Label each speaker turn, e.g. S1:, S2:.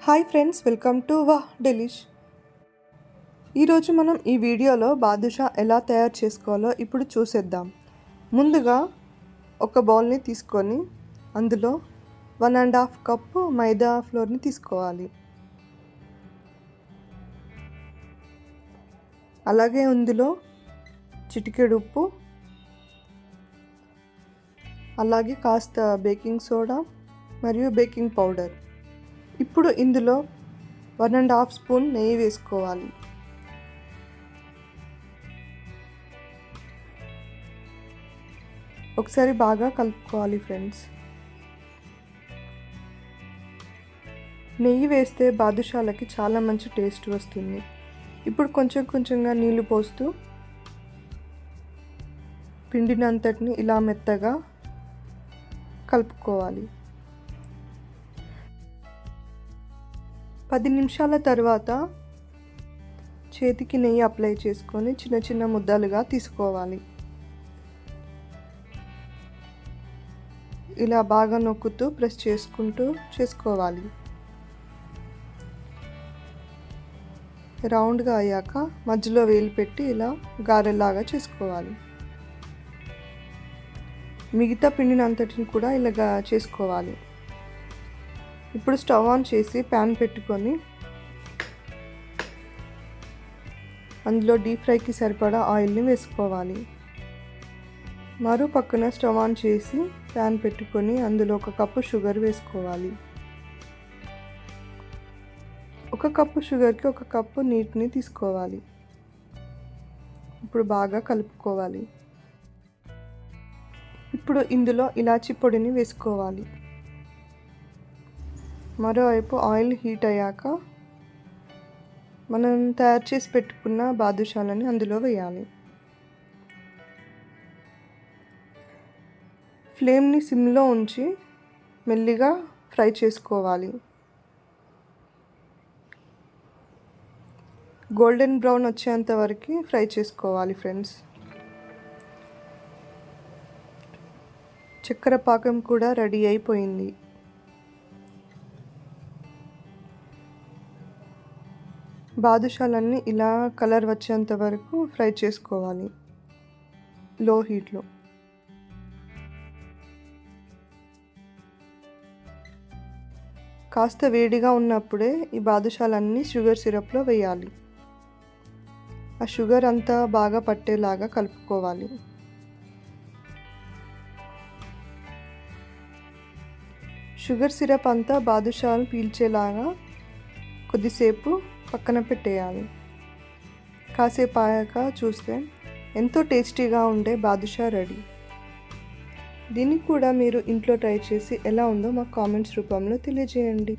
S1: Hi friends, welcome to వాహ్ delish. ఈరోజు మనం ఈ వీడియోలో బాదుషా ఎలా తయారు చేసుకోవాలో ఇప్పుడు చూసేద్దాం. ముందుగా ఒక బౌల్ని తీసుకొని అందులో 1.5 కప్పు మైదా ఫ్లోర్ని తీసుకోవాలి. అలాగే అందులో చిటికెడు ఉప్పు, అలాగే కాస్త బేకింగ్ సోడా మరియు బేకింగ్ పౌడర్. ఇప్పుడు ఇందులో 1.5 స్పూన్ నెయ్యి వేసుకోవాలి. ఒకసారి బాగా కలుపుకోవాలి ఫ్రెండ్స్. నెయ్యి వేస్తే బాదుషాలకి చాలా మంచి టేస్ట్ వస్తుంది. ఇప్పుడు కొంచెం కొంచెంగా నీళ్లు పోస్తూ పిండినంతటిని ఇలా మెత్తగా కలుపుకోవాలి. 10 నిమిషాల తర్వాత చేతికి నెయ్యి అప్లై చేసుకొని చిన్న చిన్న ముద్దలుగా తీసుకోవాలి. ఇలా బాగా నొక్కుతూ ప్రెస్ చేసుకుంటూ చేసుకోవాలి. రౌండ్గా అయ్యాక మధ్యలో వేలు పెట్టి ఇలా గారెలాగా చేసుకోవాలి. మిగతా పిండిని అంతటిని కూడా ఇలాగా చేసుకోవాలి. ఇప్పుడు స్టవ్ ఆన్ చేసి ప్యాన్ పెట్టుకొని అందులో డీప్ ఫ్రైకి సరిపడా ఆయిల్ని వేసుకోవాలి. మరో పక్కన స్టవ్ ఆన్ చేసి ప్యాన్ పెట్టుకొని అందులో 1 కప్పు షుగర్ వేసుకోవాలి. 1 కప్పు షుగర్కి 1 కప్పు నీటిని తీసుకోవాలి. ఇప్పుడు బాగా కలుపుకోవాలి. ఇప్పుడు ఇందులో ఇలాచీ పొడిని వేసుకోవాలి. మరోవైపు ఆయిల్ హీట్ అయ్యాక మనం తయారు చేసి పెట్టుకున్న బాదుషాలని అందులో వేయాలి. ఫ్లేమ్ని సిమ్లో ఉంచి మెల్లిగా ఫ్రై చేసుకోవాలి. గోల్డెన్ బ్రౌన్ వచ్చేంత వరకు ఫ్రై చేసుకోవాలి ఫ్రెండ్స్. చక్కెర పాకం కూడా రెడీ అయిపోయింది. బాదుషాలన్నీ ఇలా కలర్ వచ్చేంత వరకు ఫ్రై చేసుకోవాలి లో హీట్లో. కాస్త వేడిగా ఉన్నప్పుడే ఈ బాదుషాలన్నీ షుగర్ సిరప్లో వేయాలి. ఆ షుగర్ అంతా బాగా పట్టేలాగా కలుపుకోవాలి. షుగర్ సిరప్ అంతా బాదుషాలు పీల్చేలాగా కొద్దిసేపు పక్కన పెట్టేయాలి. కాసేపు ఆయాక చూస్తే ఎంతో టేస్టీగా ఉండే బాదుషా రెడీ. దీన్ని కూడా మీరు ఇంట్లో ట్రై చేసి ఎలా ఉందో మాకు కామెంట్స్ రూపంలో తెలియజేయండి.